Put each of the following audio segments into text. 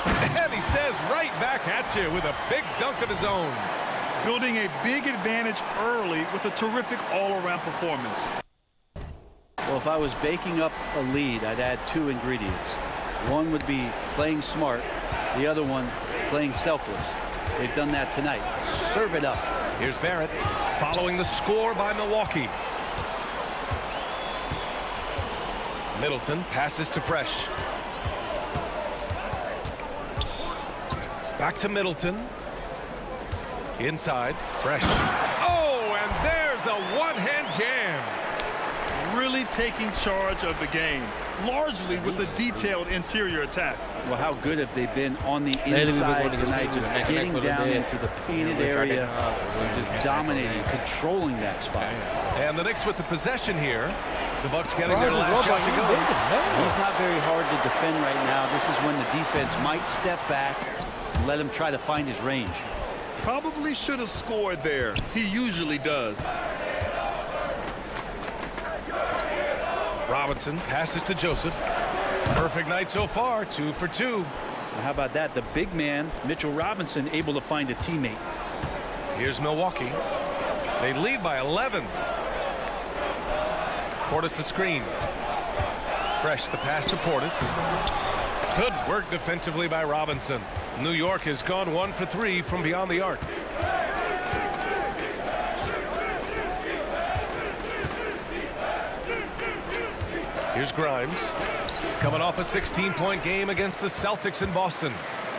And he says right back at you with a big dunk of his own. Building a big advantage early with a terrific all-around performance. Well, if I was baking up a lead, I'd add two ingredients. One would be playing smart. The other one, playing selfless. They've done that tonight. Serve it up. Here's Barrett following the score by Milwaukee. Middleton passes to Fresh. Back to Middleton. Inside, Fresh. Oh, and there's a one-hand jam. Really taking charge of the game, largely with a detailed interior attack. Well, how good have they been on the inside tonight, just getting down into the painted area, just dominating, controlling that spot. And the Knicks with the possession here. The Bucks getting their last shot to go. He's not very hard to defend right now. This is when the defense might step back and let him try to find his range. Probably should have scored there. He usually does. Robinson passes to Joseph. Perfect night so far, 2 for 2. Now, how about that? The big man, Mitchell Robinson, able to find a teammate. Here's Milwaukee. They lead by 11. Portis the screen. Fresh the pass to Portis. Good work defensively by Robinson. New York has gone 1 for 3 from beyond the arc. Here's Grimes. Coming off a 16-point game against the Celtics in Boston.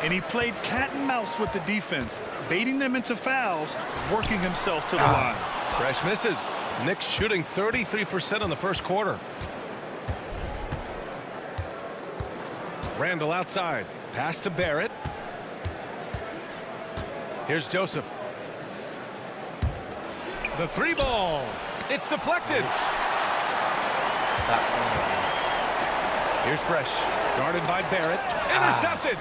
And he played cat and mouse with the defense, baiting them into fouls, working himself to the line. Fresh misses. Knicks shooting 33% in the first quarter. Randall outside. Pass to Barrett. Here's Joseph. The three ball. It's deflected. Stop. Here's Fresh. Guarded by Barrett. Intercepted.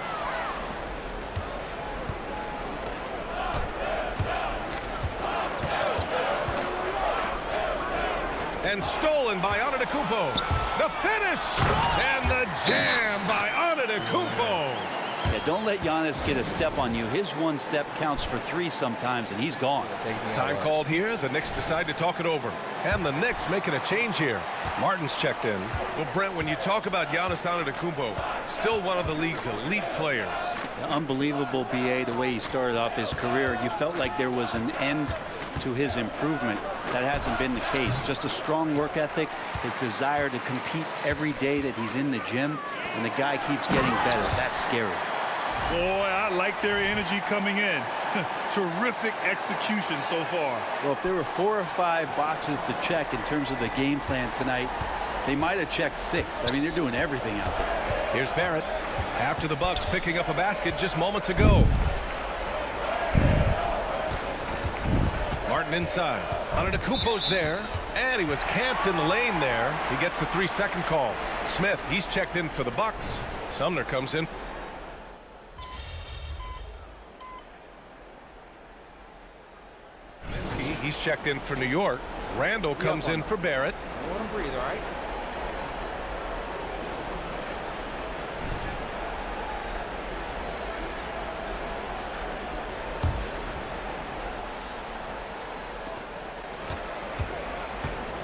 And stolen by Antetokounmpo. The finish. And the jam by Antetokounmpo. Yeah, don't let Giannis get a step on you. His one step counts for 3 sometimes, and he's gone. Time called here. The Knicks decide to talk it over. And the Knicks making a change here. Martin's checked in. Well, Brent, when you talk about Giannis Antetokounmpo, still one of the league's elite players. Unbelievable, BA, the way he started off his career. You felt like there was an end to his improvement. That hasn't been the case. Just a strong work ethic, his desire to compete every day that he's in the gym, and the guy keeps getting better. That's scary. Boy, I like their energy coming in. Terrific execution so far. Well, if there were 4 or 5 boxes to check in terms of the game plan tonight, they might have checked 6. I mean, they're doing everything out there. Here's Barrett. After the Bucks picking up a basket just moments ago. Martin inside. Antetokounmpo's there, and he was camped in the lane there. He gets a 3-second call. Smith, he's checked in for the Bucks. Sumner comes in. He's checked in for New York. Randall comes in for Barrett. Let him breathe, all right?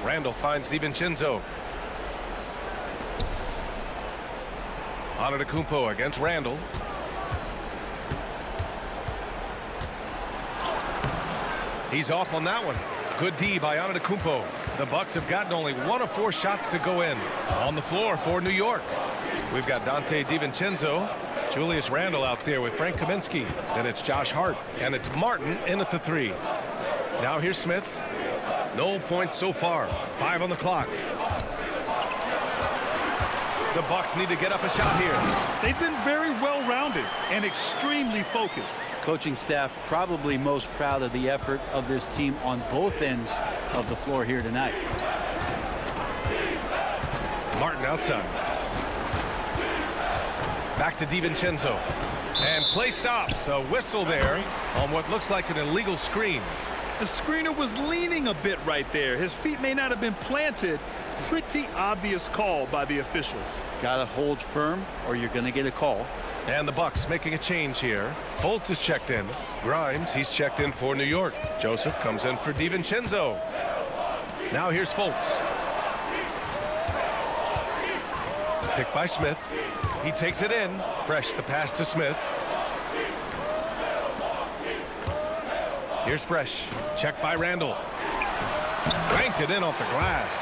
Randall finds DiVincenzo. Antetokounmpo against Randall. He's off on that one. Good D by Antetokounmpo. The Bucks have gotten only 1 of 4 shots to go in. On the floor for New York. We've got Dante DiVincenzo, Julius Randle out there with Frank Kaminsky. Then it's Josh Hart, and it's Martin in at the 3. Now here's Smith. No points so far. 5 on the clock. The Bucks need to get up a shot here. They've been very well-rounded and extremely focused. Coaching staff probably most proud of the effort of this team on both ends of the floor here tonight. Martin outside. Back to DiVincenzo. And play stops. A whistle there on what looks like an illegal screen. The screener was leaning a bit right there. His feet may not have been planted. Pretty obvious call by the officials. Got to hold firm or you're going to get a call. And the Bucks making a change here. Fultz is checked in. Grimes, he's checked in for New York. Joseph comes in for DiVincenzo. Now here's Fultz. Picked by Smith. He takes it in. Fresh the pass to Smith. Here's Fresh. Checked by Randall. Banked it in off the glass.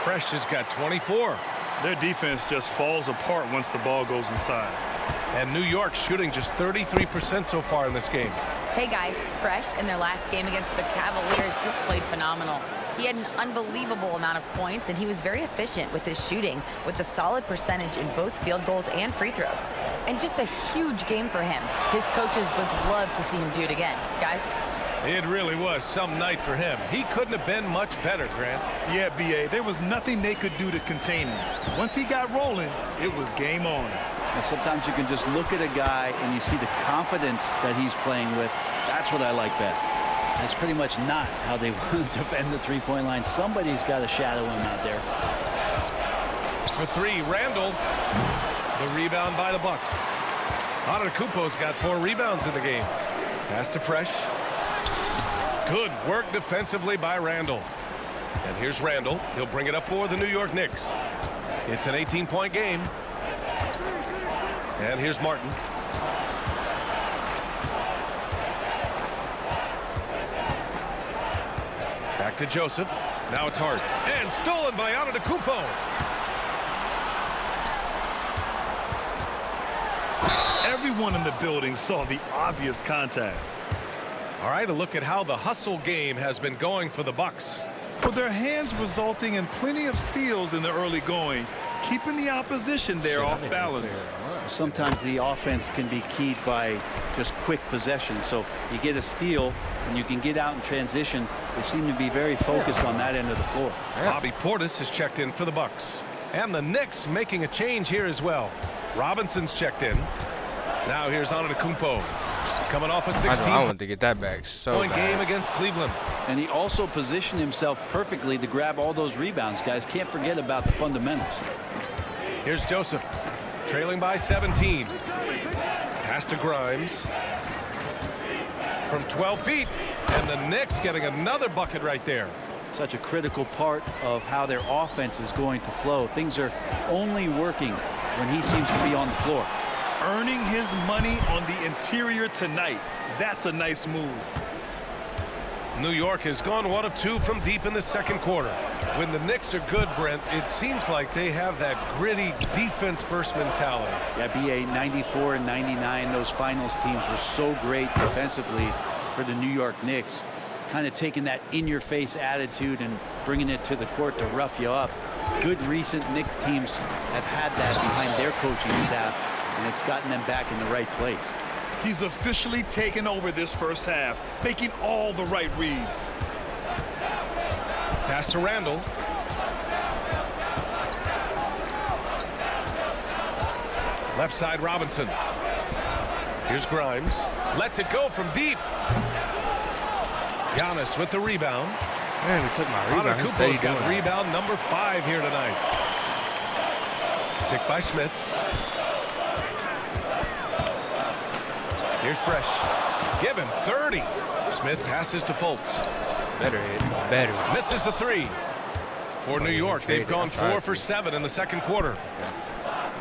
Fresh has got 24. Their defense just falls apart once the ball goes inside. And New York shooting just 33% so far in this game. Hey guys, Fresh in their last game against the Cavaliers just played phenomenal. He had an unbelievable amount of points, and he was very efficient with his shooting, with a solid percentage in both field goals and free throws. And just a huge game for him. His coaches would love to see him do it again. Guys? It really was some night for him. He couldn't have been much better, Grant. Yeah, B.A., there was nothing they could do to contain him. Once he got rolling, it was game on. And sometimes you can just look at a guy and you see the confidence that he's playing with. That's what I like best. That's pretty much not how they want to defend the three-point line. Somebody's got to shadow him out there. For three, Randall. The rebound by the Bucks. Antetokounmpo's got 4 rebounds in the game. Pass to Fresh. Good work defensively by Randall. And here's Randall. He'll bring it up for the New York Knicks. It's an 18-point game. And here's Martin. Back to Joseph. Now it's Hart. And stolen by Antetokounmpo. Everyone in the building saw the obvious contact. All right, a look at how the hustle game has been going for the Bucks. With their hands resulting in plenty of steals in the early going, keeping the opposition there off balance. Sometimes the offense can be keyed by just quick possession. So you get a steal and you can get out in transition. They seem to be very focused on that end of the floor. Bobby Portis has checked in for the Bucks. And the Knicks making a change here as well. Robinson's checked in. Now here's Antetokounmpo. Coming off a 16-point I want to get that back so bad. game against Cleveland. And he also positioned himself perfectly to grab all those rebounds. Guys, can't forget about the fundamentals. Here's Joseph, trailing by 17. Pass to Grimes. From 12 feet. And the Knicks getting another bucket right there. Such a critical part of how their offense is going to flow. Things are only working when he seems to be on the floor. Earning his money on the interior tonight. That's a nice move. New York has gone 1 of 2 from deep in the second quarter. When the Knicks are good, Brent, it seems like they have that gritty defense-first mentality. Yeah, BA 94 and 99, those finals teams were so great defensively for the New York Knicks. Kind of taking that in-your-face attitude and bringing it to the court to rough you up. Good recent Knicks teams have had that behind their coaching staff, and it's gotten them back in the right place. He's officially taken over this first half, making all the right reads. Pass to Randall. Left side Robinson. Here's Grimes. Lets it go from deep. Giannis with the rebound. Man, he took my rebound. Antetokounmpo's got rebound number 5 here tonight. Picked by Smith. Here's Fresh. Give him 30. Smith passes to Fultz. Better hit. Better. Misses the 3. For New York, they've gone 4 for 7 in the second quarter. Okay.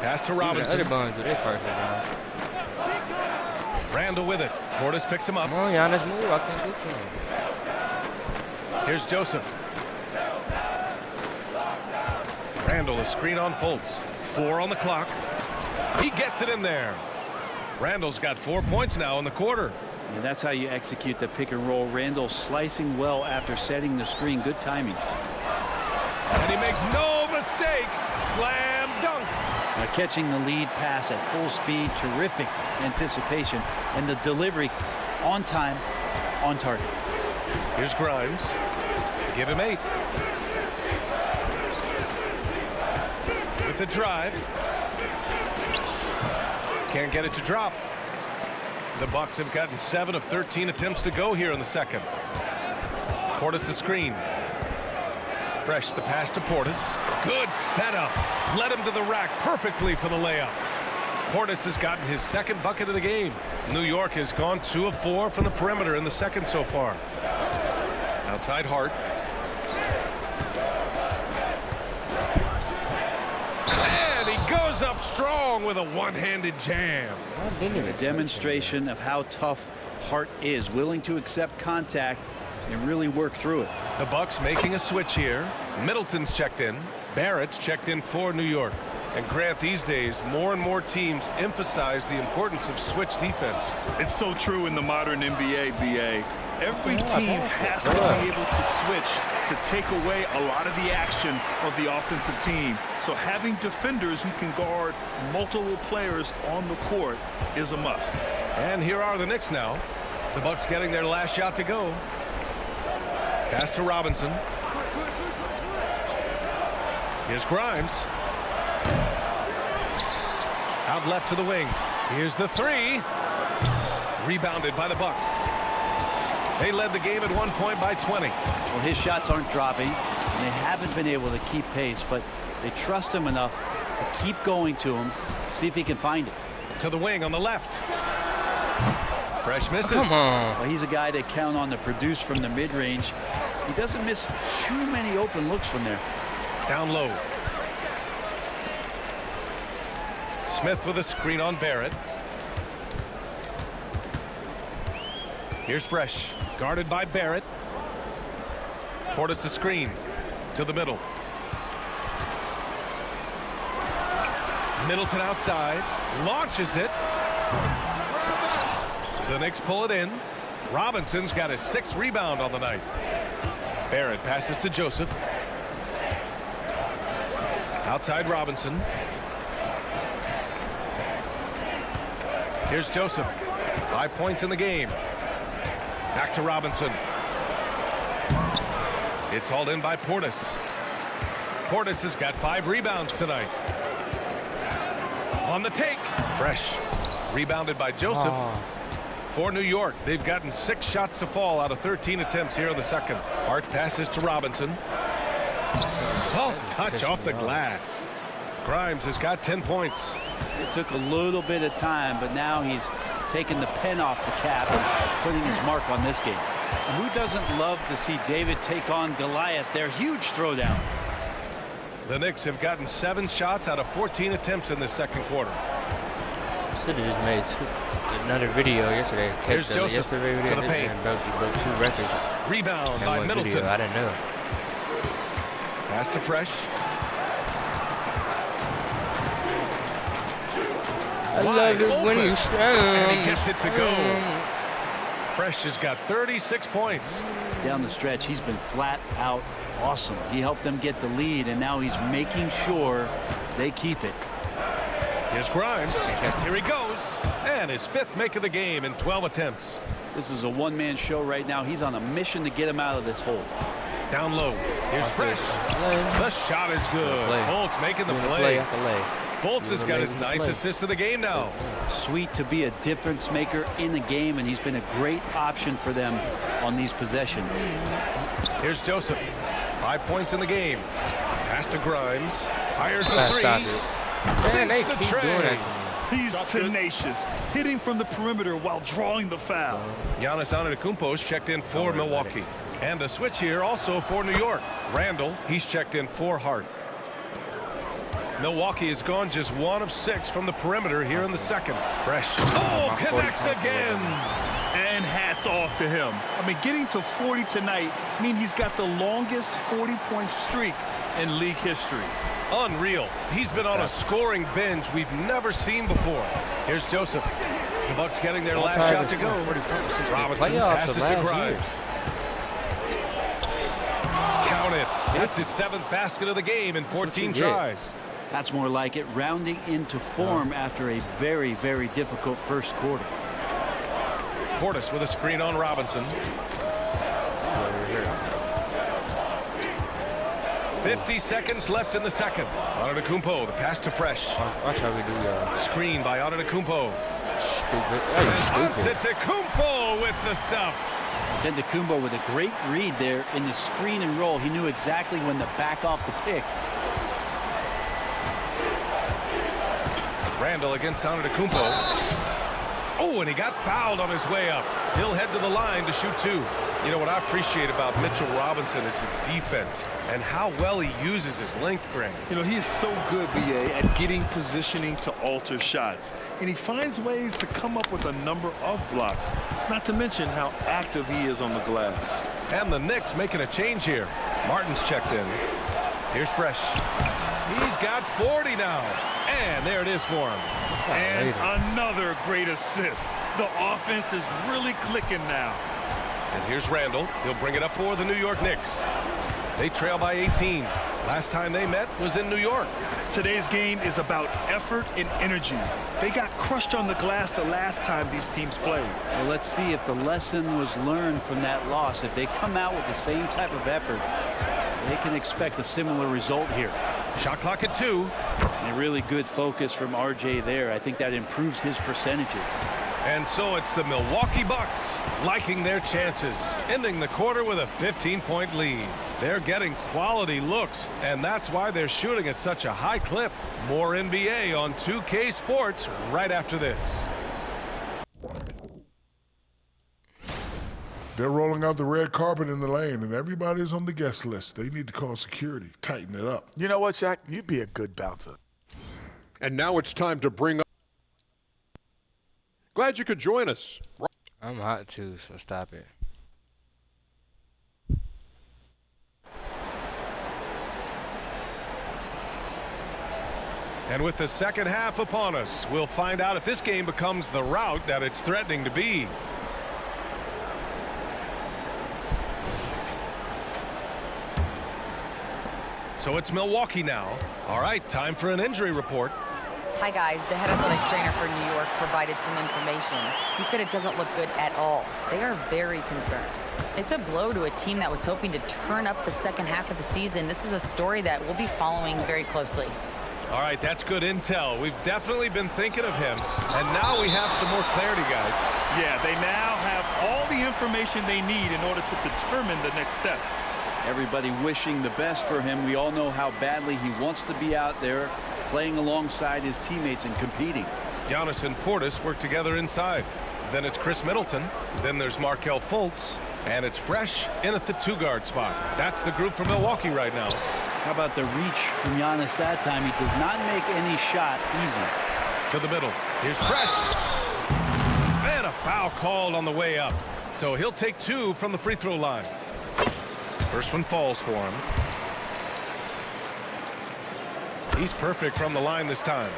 Pass to Robinson. The other bones do their perfect, man. Randall with it. Portis picks him up. Come on, Giannis, move. I can't get to him. Here's Joseph. Randall, a screen on Fultz. 4 on the clock. He gets it in there. Randall's got 4 points now in the quarter. And that's how you execute the pick and roll. Randall slicing well after setting the screen. Good timing. And he makes no mistake. Slam dunk. Now catching the lead pass at full speed. Terrific anticipation. And the delivery on time, on target. Here's Grimes. Give him 8. With the drive. Can't get it to drop. The Bucks have gotten 7 of 13 attempts to go here in the second. Portis the screen. Fresh the pass to Portis. Good setup. Led him to the rack perfectly for the layup. Portis has gotten his second bucket of the game. New York has gone 2 of 4 from the perimeter in the second so far. Outside Hart. And he goes up strong with a one-handed jam. A demonstration of how tough Hart is, willing to accept contact and really work through it. The Bucks making a switch here. Middleton's checked in. Barrett's checked in for New York. And Grant, these days, more and more teams emphasize the importance of switch defense. It's so true in the modern NBA, BA. Every team has to be able to switch to take away a lot of the action of the offensive team. So having defenders who can guard multiple players on the court is a must. And here are the Knicks now. The Bucks getting their last shot to go. Pass to Robinson. Here's Grimes. Out left to the wing. Here's the three. Rebounded by the Bucks. They led the game at one point by 20. Well, his shots aren't dropping, and they haven't been able to keep pace, but they trust him enough to keep going to him, see if he can find it. To the wing on the left. Fresh misses. Come on. Well, he's a guy they count on to produce from the mid-range. He doesn't miss too many open looks from there. Down low. Smith with a screen on Barrett. Here's Fresh. Guarded by Barrett. Portis a screen. To the middle. Middleton outside. Launches it. The Knicks pull it in. Robinson's got his 6th rebound on the night. Barrett passes to Joseph. Outside Robinson. Here's Joseph. 5 points in the game. Back to Robinson. It's hauled in by Portis. Portis has got 5 rebounds tonight. On the take. Fresh. Rebounded by Joseph. For New York, they've gotten 6 shots to fall out of 13 attempts here in the second. Hart passes to Robinson. Soft touch off the glass. Grimes has got 10 points. It took a little bit of time, but now he's taking the pen off the cap and putting his mark on this game. And who doesn't love to see David take on Goliath? Their huge throwdown. The Knicks have gotten 7 shots out of 14 attempts in this second quarter. Should have just made another video yesterday. Here's Joseph yesterday video to the paint. and broke 2 records. Rebound And by one Middleton. video, I didn't know. Pass to Fresh. I love it when you And he gets it to go. Fresh has got 36 points. Down the stretch, he's been flat out awesome. He helped them get the lead, and now he's making sure they keep it. Here's Grimes. Here he goes. And his 5th make of the game in 12 attempts. This is a one-man show right now. He's on a mission to get him out of this hole. Down low. Here's Fresh. The shot is good. Fultz making the play. Fultz has got his 9th assist of the game now. Sweet to be a difference maker in the game, and he's been a great option for them on these possessions. Here's Joseph. 5 points in the game. Pass to Grimes. Fires the three. Man, they Sinks the keep tray. doing that. He's tenacious, hitting from the perimeter while drawing the foul. Giannis Antetokounmpo's checked in for Milwaukee. And a switch here also for New York. Randall, he's checked in for Hart. Milwaukee has gone just 1 of 6 from the perimeter here in the second. Fresh. Oh, connects again. And hats off to him. I mean, getting to 40 tonight means he's got the longest 40-point streak in league history. Unreal. He's been on a scoring binge we've never seen before. Here's Joseph. The Bucks getting their last shot to go. Robinson passes to Grimes. Count it. That's his 7th basket of the game in 14 tries. That's more like it, rounding into form after a very, very difficult first quarter. Portis with a screen on Robinson. 50 seconds left in the second. Antetokounmpo, the pass to Fresh. Watch how we do Screen by Antetokounmpo. stupid. That is stupid. Antetokounmpo with the stuff. Antetokounmpo with a great read there in the screen and roll. He knew exactly when to back off the pick. Randall against Antetokounmpo. Oh, and he got fouled on his way up. He'll head to the line to shoot 2. You know, what I appreciate about Mitchell Robinson is his defense and how well he uses his length, Grant. You know, he is so good, BA, at getting positioning to alter shots. And he finds ways to come up with a number of blocks, not to mention how active he is on the glass. And the Knicks making a change here. Martin's checked in. Here's Fresh. He's got 40 now. And there it is for him. And another great assist. The offense is really clicking now. And here's Randall. He'll bring it up for the New York Knicks. They trail by 18. Last time they met was in New York. Today's game is about effort and energy. They got crushed on the glass the last time these teams played. Well, let's see if the lesson was learned from that loss. If they come out with the same type of effort, they can expect a similar result here. Shot clock at 2. And a really good focus from RJ there. I think that improves his percentages. And so it's the Milwaukee Bucks liking their chances, ending the quarter with a 15-point lead. They're getting quality looks, and that's why they're shooting at such a high clip. More NBA on 2K Sports right after this. They're rolling out the red carpet in the lane, and everybody's on the guest list. They need to call security, tighten it up. You know what, Shaq? You'd be a good bouncer. And now it's time to bring up. Glad you could join us. I'm hot too, so stop it. And with the second half upon us, we'll find out if this game becomes the rout that it's threatening to be. So it's Milwaukee now. All right, time for an injury report. Hi, guys. The head athletic trainer for New York provided some information. He said it doesn't look good at all. They are very concerned. It's a blow to a team that was hoping to turn up the second half of the season. This is a story that we'll be following very closely. All right, that's good intel. We've definitely been thinking of him. And now we have some more clarity, guys. Yeah, they now have all the information they need in order to determine the next steps. Everybody wishing the best for him. We all know how badly he wants to be out there playing alongside his teammates and competing. Giannis and Portis work together inside. Then it's Chris Middleton. Then there's Markelle Fultz. And it's Fresh in at the 2-guard spot. That's the group for Milwaukee right now. How about the reach from Giannis that time? He does not make any shot easy. To the middle. Here's Fresh. And a foul called on the way up. So he'll take 2 from the free throw line. First one falls for him. He's perfect from the line this time.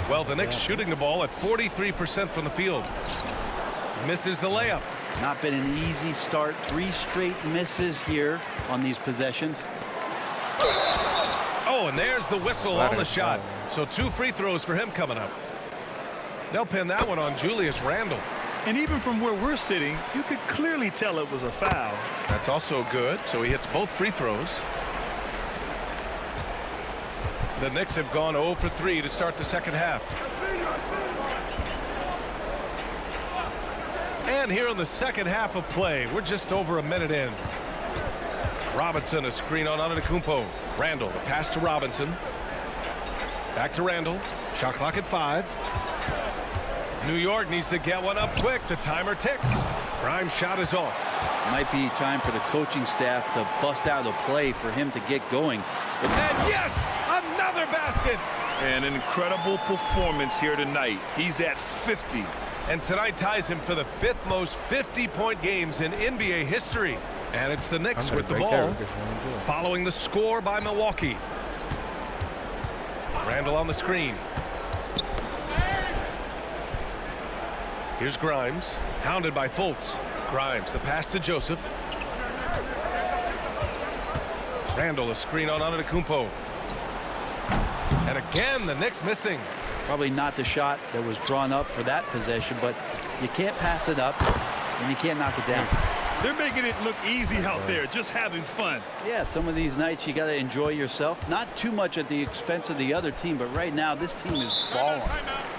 Well, the Knicks shooting the ball at 43% from the field. Misses the layup. Not been an easy start. 3 straight misses here on these possessions. Oh, and there's the whistle on the shot. So 2 free throws for him coming up. They'll pin that one on Julius Randle. And even from where we're sitting, you could clearly tell it was a foul. That's also good. So he hits both free throws. The Knicks have gone 0 for 3 to start the second half. And here in the second half of play, we're just over a minute in. Robinson, a screen on Antetokounmpo. Randall, the pass to Robinson. Back to Randall. Shot clock at 5. New York needs to get one up quick. The timer ticks. Grimes' shot is off. Might be time for the coaching staff to bust out a play for him to get going. And yes, another basket. And an incredible performance here tonight. He's at 50. And tonight ties him for the 5th most 50-point games in NBA history. And it's the Knicks with the ball, following the score by Milwaukee. Randall on the screen. Here's Grimes, hounded by Fultz. Grimes, the pass to Joseph. Randall, a screen on Antetokounmpo. And again, the Knicks missing. Probably not the shot that was drawn up for that possession, but you can't pass it up and you can't knock it down. They're making it look easy out there, just having fun. Yeah, some of these nights you got to enjoy yourself. Not too much at the expense of the other team, but right now this team is balling.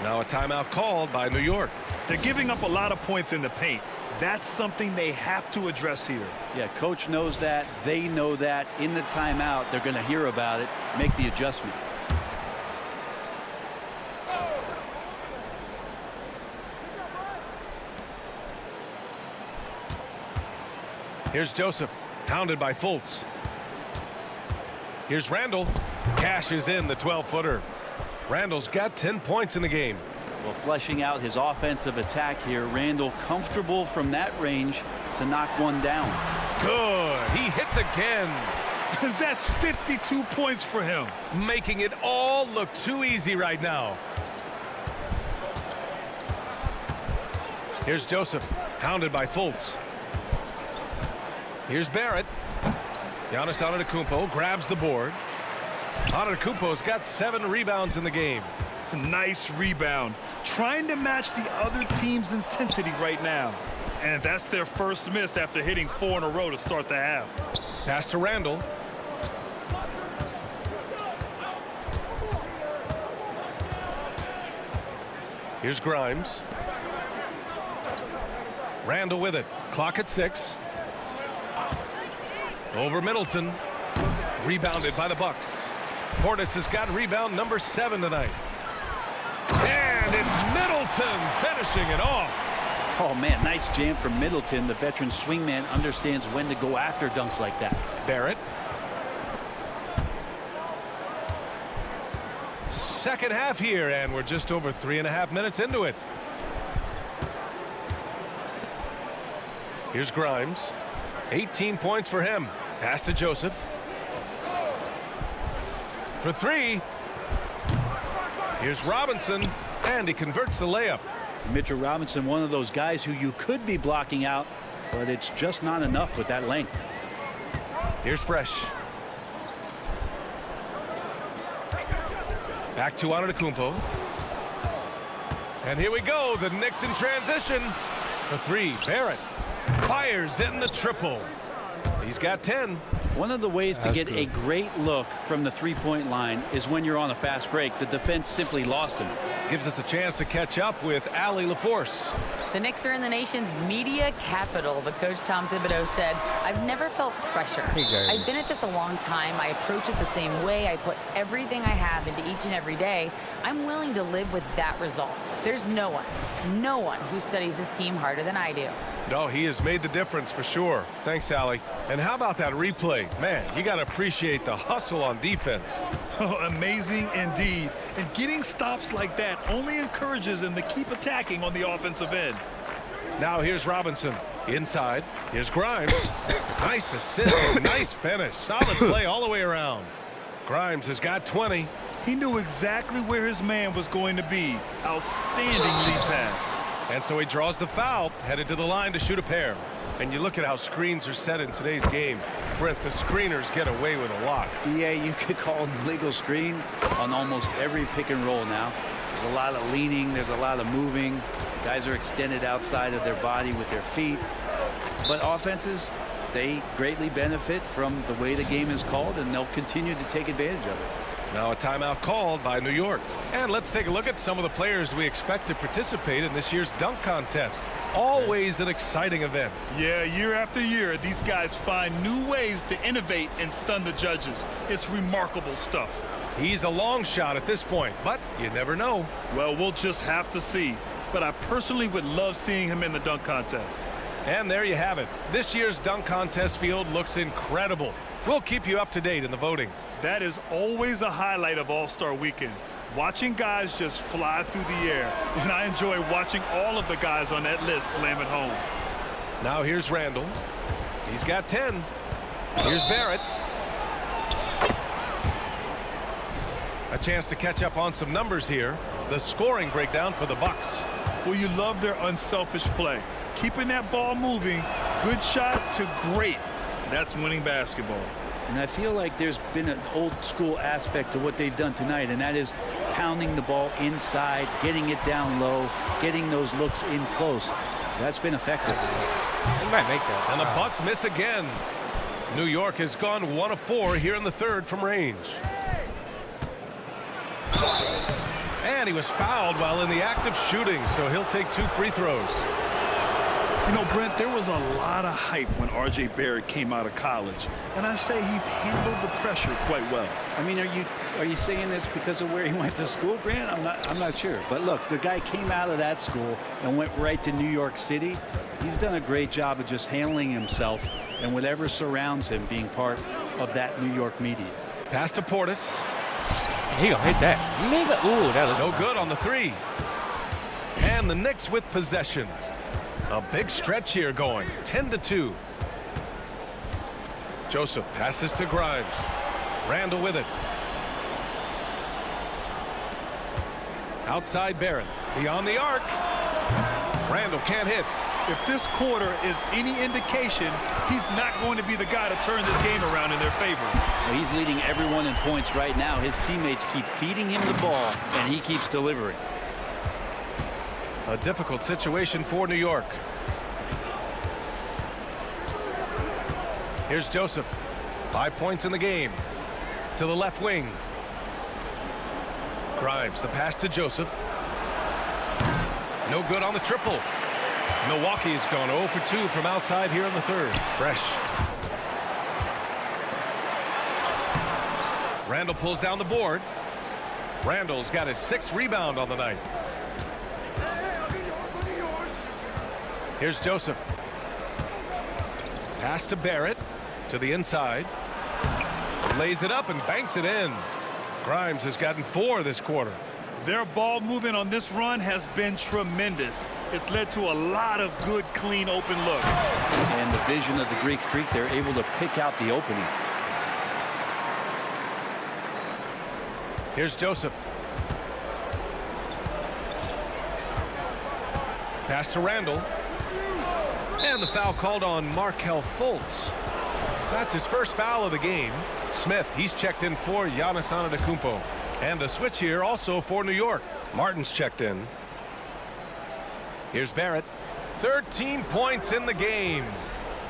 Now a timeout called by New York. They're giving up a lot of points in the paint. That's something they have to address here. Yeah, coach knows that. They know that. In the timeout, they're going to hear about it, make the adjustment. Here's Joseph, hounded by Fultz. Here's Randall. Cashes in the 12-footer. Randall's got 10 points in the game. Well, fleshing out his offensive attack here, Randall comfortable from that range to knock one down. Good. He hits again. That's 52 points for him. Making it all look too easy right now. Here's Joseph, hounded by Fultz. Here's Barrett. Giannis Antetokounmpo grabs the board. Antetokounmpo's got 7 rebounds in the game. Nice rebound. Trying to match the other team's intensity right now. And that's their first miss after hitting 4 in a row to start the half. Pass to Randall. Here's Grimes. Randall with it. Clock at 6. Over Middleton. Rebounded by the Bucks. Portis has got rebound number 7 tonight. And it's Middleton finishing it off. Oh, man, nice jam from Middleton. The veteran swingman understands when to go after dunks like that. Barrett. Second half here, and we're just over 3.5 minutes into it. Here's Grimes. 18 points for him. Pass to Joseph. For 3. Here's Robinson, and he converts the layup. Mitchell Robinson, one of those guys who you could be blocking out, but it's just not enough with that length. Here's Fresh. Back to Antetokounmpo. And here we go, the Knicks in transition. For 3, Barrett fires in the triple. He's got 10. One of the ways to get a great look from the three-point line is when you're on a fast break. The defense simply lost him. Gives us a chance to catch up with Allie LaForce. The Knicks are in the nation's media capital, but Coach Tom Thibodeau said, I've never felt pressure. I've been at this a long time. I approach it the same way. I put everything I have into each and every day. I'm willing to live with that result. There's no one who studies this team harder than I do. No, he has made the difference for sure. Thanks, Allie. And how about that replay? Man, you got to appreciate the hustle on defense. Oh, amazing indeed. And getting stops like that only encourages them to keep attacking on the offensive end. Now here's Robinson. Inside. Here's Grimes. Nice assist. Nice finish. Solid play all the way around. Grimes has got 20. He knew exactly where his man was going to be. Outstanding lead pass. And so he draws the foul, headed to the line to shoot a pair. And you look at how screens are set in today's game. Brent, the screeners get away with a lot. Yeah, you could call an illegal screen on almost every pick and roll now. There's a lot of leaning. There's a lot of moving. Guys are extended outside of their body with their feet. But offenses, they greatly benefit from the way the game is called, and they'll continue to take advantage of it. Now a timeout called by New York. And let's take a look at some of the players we expect to participate in this year's dunk contest. Always an exciting event. Yeah, year after year, these guys find new ways to innovate and stun the judges. It's remarkable stuff. He's a long shot at this point, but you never know. Well, we'll just have to see. But I personally would love seeing him in the dunk contest. And there you have it. This year's dunk contest field looks incredible. We'll keep you up to date in the voting. That is always a highlight of All-Star Weekend. Watching guys just fly through the air. And I enjoy watching all of the guys on that list slam it home. Now here's Randall. He's got 10. Here's Barrett. A chance to catch up on some numbers here. The scoring breakdown for the Bucks. Well, you love their unselfish play. Keeping that ball moving, good shot to great. That's winning basketball. And I feel like there's been an old school aspect to what they've done tonight, and that is pounding the ball inside, getting it down low, getting those looks in close. That's been effective. He might make that. And the Bucks miss again. New York has gone 1 of 4 here in the third from range. And he was fouled while in the act of shooting, so he'll take 2 free throws. You know, Brent, there was a lot of hype when R.J. Barrett came out of college, and I say he's handled the pressure quite well. I mean, are you saying this because of where he went to school, Grant? I'm not sure. But look, the guy came out of that school and went right to New York City. He's done a great job of just handling himself and whatever surrounds him, being part of that New York media. Pass to Portis. He gonna hit that. Ooh, that No good on the 3. And the Knicks with possession. A big stretch here going. 10-2. Joseph passes to Grimes. Randall with it. Outside Barrett. Beyond the arc. Randall can't hit. If this quarter is any indication, he's not going to be the guy to turn this game around in their favor. Well, he's leading everyone in points right now. His teammates keep feeding him the ball, and he keeps delivering. A difficult situation for New York. Here's Joseph. 5 points in the game. To the left wing. Grimes, the pass to Joseph. No good on the triple. Milwaukee's gone 0 for 2 from outside here in the third. Fresh. Randall pulls down the board. Randall's got his 6th rebound on the night. Here's Joseph. Pass to Barrett. To the inside. Lays it up and banks it in. Grimes has gotten 4 this quarter. Their ball movement on this run has been tremendous. It's led to a lot of good, clean, open looks. And the vision of the Greek Freak, they're able to pick out the opening. Here's Joseph. Pass to Randall. And the foul called on Markelle Fultz. That's his first foul of the game. Smith, he's checked in for Giannis Antetokounmpo. And a switch here also for New York. Martin's checked in. Here's Barrett. 13 points in the game.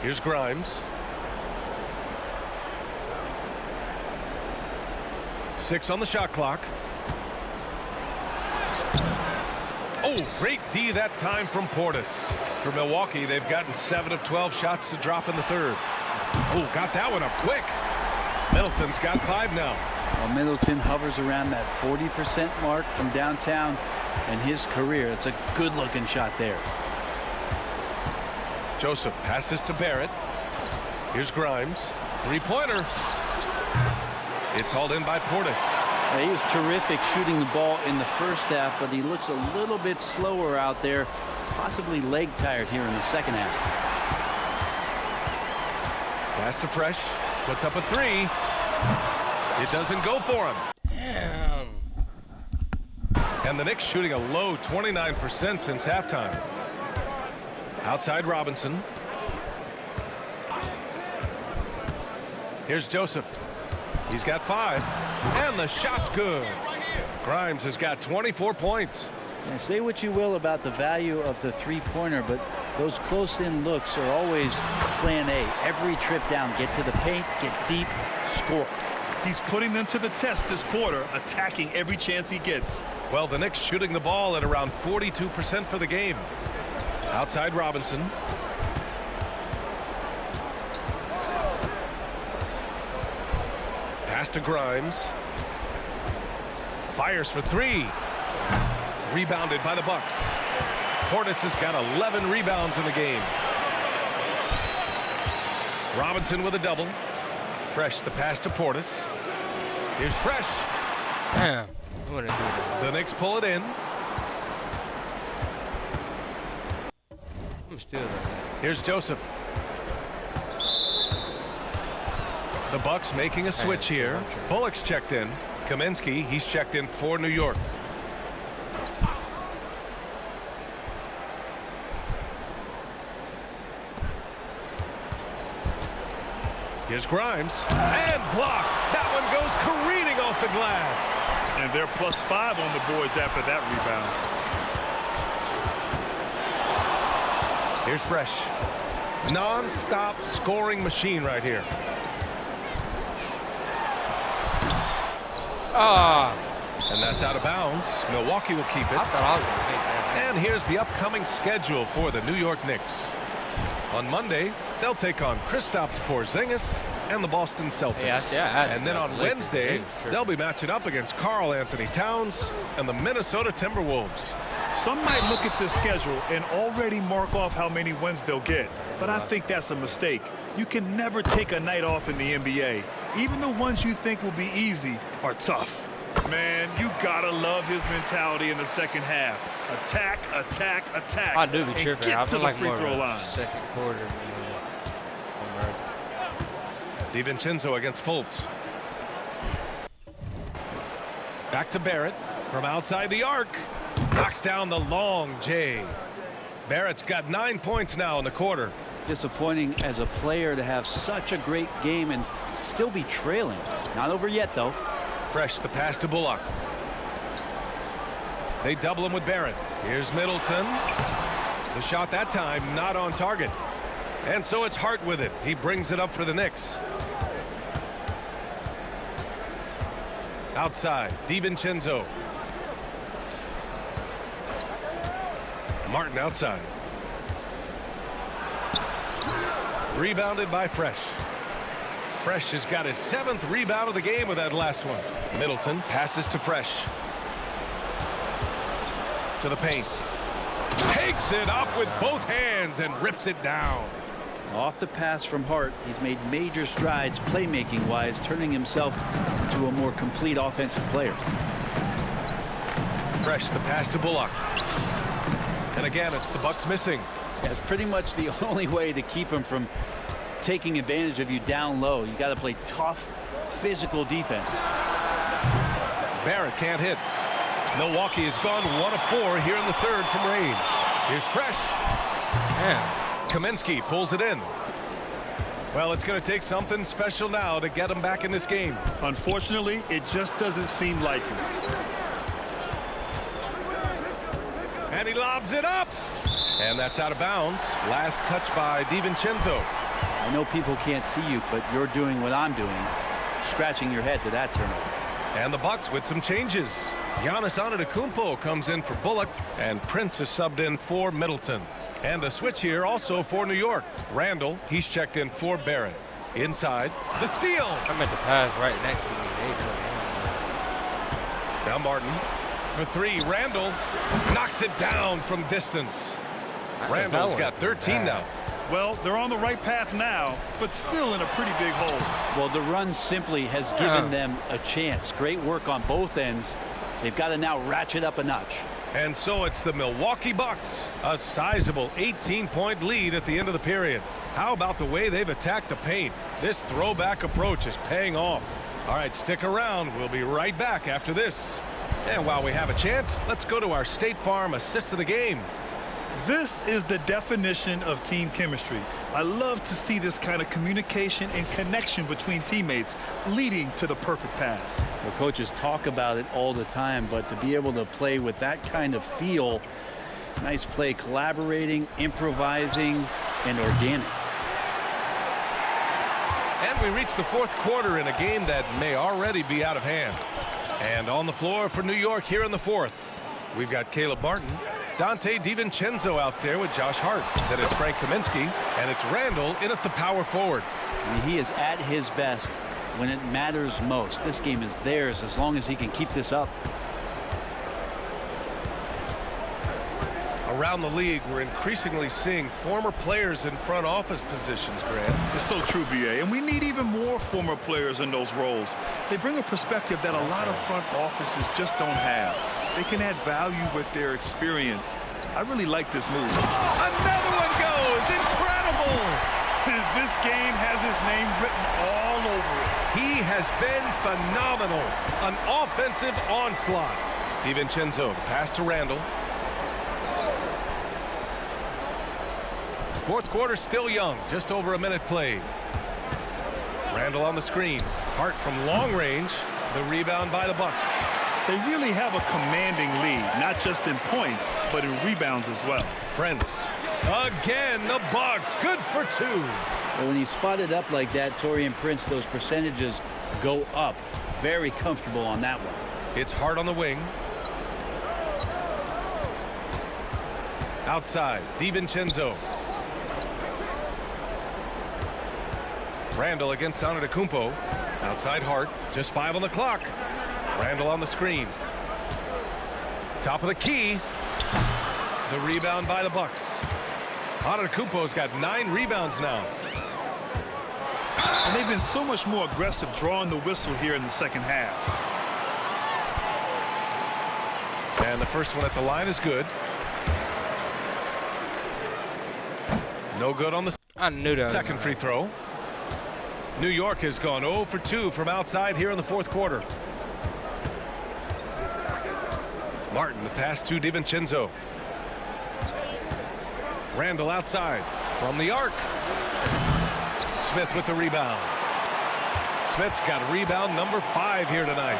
Here's Grimes. 6 on the shot clock. Oh, great D that time from Portis. For Milwaukee, they've gotten 7 of 12 shots to drop in the third. Oh, got that one up quick. Middleton's got 5 now. Well, Middleton hovers around that 40% mark from downtown in his career. It's a good-looking shot there. Joseph passes to Barrett. Here's Grimes. 3-pointer. It's hauled in by Portis. He was terrific shooting the ball in the first half, but he looks a little bit slower out there, possibly leg tired here in the second half. Pass to Fresh. Puts up a 3. It doesn't go for him. Damn. And the Knicks shooting a low 29% since halftime. Outside Robinson. Here's Joseph. He's got 5. And the shot's good. Grimes has got 24 points. Now, say what you will about the value of the 3-pointer, but those close-in looks are always plan A. Every trip down, get to the paint, get deep, score. He's putting them to the test this quarter, attacking every chance he gets. Well, the Knicks shooting the ball at around 42% for the game. Outside Robinson. Pass to Grimes. Fires for 3. Rebounded by the Bucks. Portis has got 11 rebounds in the game. Robinson with a double. Fresh the pass to Portis. Here's Fresh. Damn. What did I do? The Knicks pull it in. I'm still there. Here's Joseph. The Bucks making a switch here. Bullock's checked in. Kaminsky, he's checked in for New York. Here's Grimes. And blocked. That one goes careening off the glass. And they're +5 on the boards after that rebound. Here's Fresh. Non-stop scoring machine right here. And that's out of bounds. Milwaukee will keep it. I thought I was going to make that. And here's the upcoming schedule for the New York Knicks. On Monday, they'll take on Kristaps Porzingis and the Boston Celtics. Yeah, I see. I had to and then go on to Lakers. Wednesday, Hey, sure. they'll be matching up against Karl Anthony Towns and the Minnesota Timberwolves. Some might look at this schedule and already mark off how many wins they'll get, but I think that's a mistake. You can never take a night off in the NBA. Even the ones you think will be easy are tough. Man, you gotta love his mentality in the second half. Attack, attack, attack. I do be and tripping. get I to feel the like free more throw of a line. second quarter. DiVincenzo against Fultz. Back to Barrett from outside the arc. Knocks down the long J. Barrett's got 9 points now in the quarter. Disappointing as a player to have such a great game and still be trailing. Not over yet, though. Fresh the pass to Bullock. They double him with Barrett. Here's Middleton. The shot that time not on target. And so it's Hart with it. He brings it up for the Knicks. Outside, DiVincenzo. Martin outside. Rebounded by Fresh. Fresh has got his 7th rebound of the game with that last one. Middleton passes to Fresh. To the paint. Takes it up with both hands and rips it down. Off the pass from Hart, he's made major strides playmaking-wise, turning himself into a more complete offensive player. Fresh the pass to Bullock. And again, it's the Bucks missing. Yeah, it's pretty much the only way to keep him from taking advantage of you down low. You got to play tough, physical defense. Barrett can't hit. Milwaukee has gone 1 of 4 here in the third from range. Here's Fresh. Yeah. Kaminsky pulls it in. Well, it's going to take something special now to get him back in this game. Unfortunately, it just doesn't seem likely. And he lobs it up. And that's out of bounds. Last touch by DiVincenzo. I know people can't see you, but you're doing what I'm doing, scratching your head to that turnover. And the Bucks with some changes. Giannis Antetokounmpo comes in for Bullock, and Prince is subbed in for Middleton. And a switch here also for New York. Randall, he's checked in for Barrett. Inside, the steal. I meant to pass right next to me. Now Martin for 3. Randall knocks it down from distance. Randall's got 13 now. Well, they're on the right path now, but still in a pretty big hole. Well, the run simply has given them a chance. Great work on both ends. They've got to now ratchet up a notch. And so it's the Milwaukee Bucks, a sizable 18-point lead at the end of the period. How about the way they've attacked the paint? This throwback approach is paying off. All right, stick around. We'll be right back after this. And while we have a chance, let's go to our State Farm assist of the game. This is the definition of team chemistry. I love to see this kind of communication and connection between teammates leading to the perfect pass. The coaches talk about it all the time, but to be able to play with that kind of feel, nice play, collaborating, improvising, and organic. And we reach the 4th quarter in a game that may already be out of hand. And on the floor for New York here in the 4th, we've got Caleb Martin, Dante DiVincenzo out there with Josh Hart. Then it's Frank Kaminsky, and it's Randall in at the power forward. I mean, he is at his best when it matters most. This game is theirs as long as he can keep this up. Around the league, we're increasingly seeing former players in front office positions, Grant. It's so true, BA, and we need even more former players in those roles. They bring a perspective that a lot of front offices just don't have. They can add value with their experience. I really like this move. Another one goes! Incredible! This game has his name written all over it. He has been phenomenal. An offensive onslaught. DiVincenzo, the pass to Randall. 4th quarter still young, just over a minute played. Randall on the screen. Hart from long range. The rebound by the Bucks. They really have a commanding lead, not just in points, but in rebounds as well. Prince Again, the Bucks, good for 2. Well, when he's spotted up like that, Taurean Prince, those percentages go up. Very comfortable on that one. It's hard on the wing. Outside, DiVincenzo. Randall against Antetokounmpo. Outside Hart, just 5 on the clock. Randall on the screen. Top of the key. The rebound by the Bucks. Antetokounmpo's got 9 rebounds now. And they've been so much more aggressive drawing the whistle here in the second half. And the first one at the line is good. No good on the I knew that. second free throw. New York has gone 0 for 2 from outside here in the fourth quarter. Martin, the pass to DiVincenzo. Randall outside from the arc. Smith with the rebound. Smith's got rebound number 5 here tonight.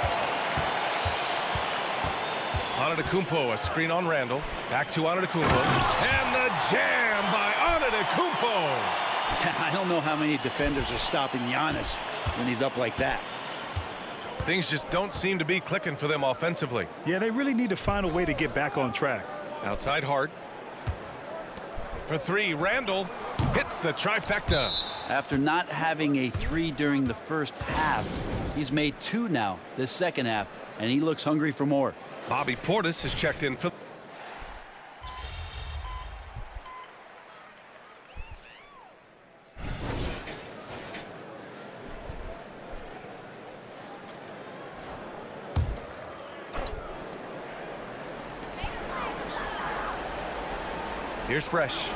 Antetokounmpo, a screen on Randall. Back to Antetokounmpo. And the jam by Antetokounmpo. I don't know how many defenders are stopping Giannis when he's up like that. Things just don't seem to be clicking for them offensively. Yeah, they really need to find a way to get back on track. Outside Hart. For 3, Randall hits the trifecta. After not having a 3 during the first half, he's made 2 now this second half, and he looks hungry for more. Bobby Portis has checked in for. Here's Fresh.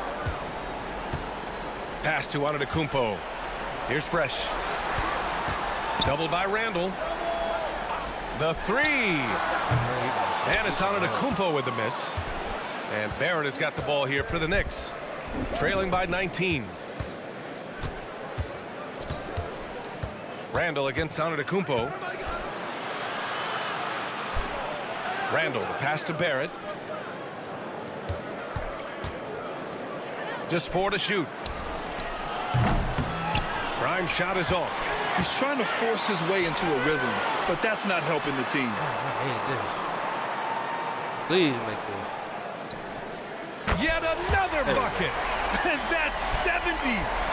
Pass to Antetokounmpo. Here's Fresh. Doubled by Randall. The 3. And it's Antetokounmpo with the miss. And Barrett has got the ball here for the Knicks. Trailing by 19. Randall against Antetokounmpo. Randall, the pass to Barrett. Just 4 to shoot. Grimes' shot is off. He's trying to force his way into a rhythm, but that's not helping the team. I need this. Please make this. Yet another bucket. And that's 70.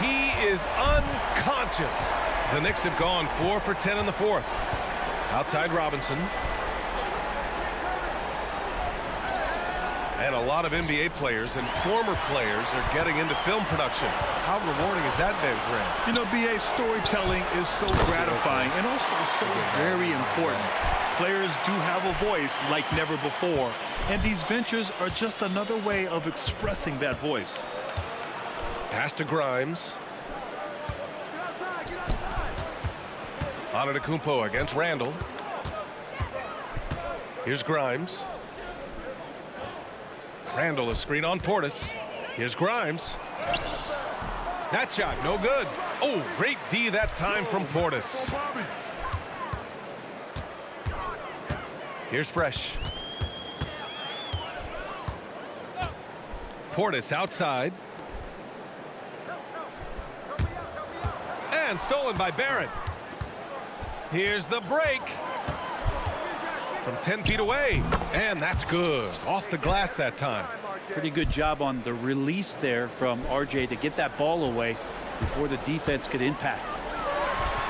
He is unconscious. The Knicks have gone 4 for 10 in the fourth. Outside Robinson. And a lot of NBA players and former players are getting into film production. How rewarding has that been, Grant? You know, BA, storytelling is so gratifying and also so very important. Players do have a voice like never before, and these ventures are just another way of expressing that voice. Pass to Grimes. Antetokounmpo against Randall. Here's Grimes. Randall, a screen on Portis. Here's Grimes. That shot, no good. Oh, great D that time from Portis. Here's Fresh. Portis outside. And stolen by Barrett. Here's the break. From 10 feet away. And that's good. Off the glass that time. Pretty good job on the release there from RJ to get that ball away before the defense could impact.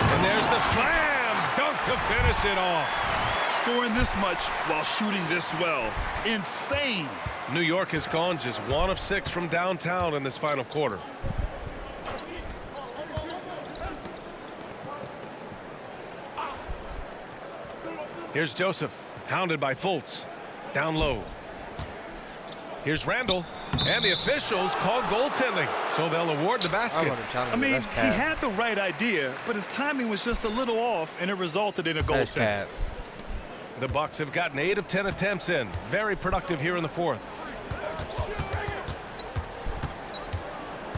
And there's the slam dunk to finish it off. Scoring this much while shooting this well. Insane. New York has gone just 1 of 6 from downtown in this final quarter. Here's Joseph, hounded by Fultz. Down low. Here's Randall, and the officials called goaltending, so they'll award the basket. I mean, he had the right idea, but his timing was just a little off, and it resulted in a goaltending. The Bucks have gotten 8 of 10 attempts in. Very productive here in the fourth.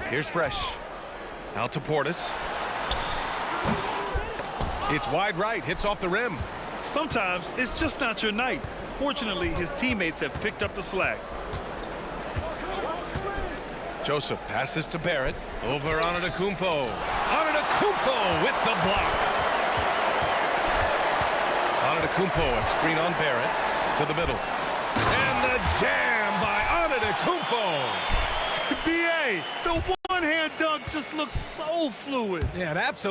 Here's Fresh. Out to Portis. It's wide right, hits off the rim. Sometimes it's just not your night. Fortunately, his teammates have picked up the slack. Joseph passes to Barrett. Over Antetokounmpo. Antetokounmpo with the block. Antetokounmpo, a screen on Barrett. To the middle. And the jam by Antetokounmpo. BA, the one-hand dunk just looks so fluid. Yeah, it absolutely.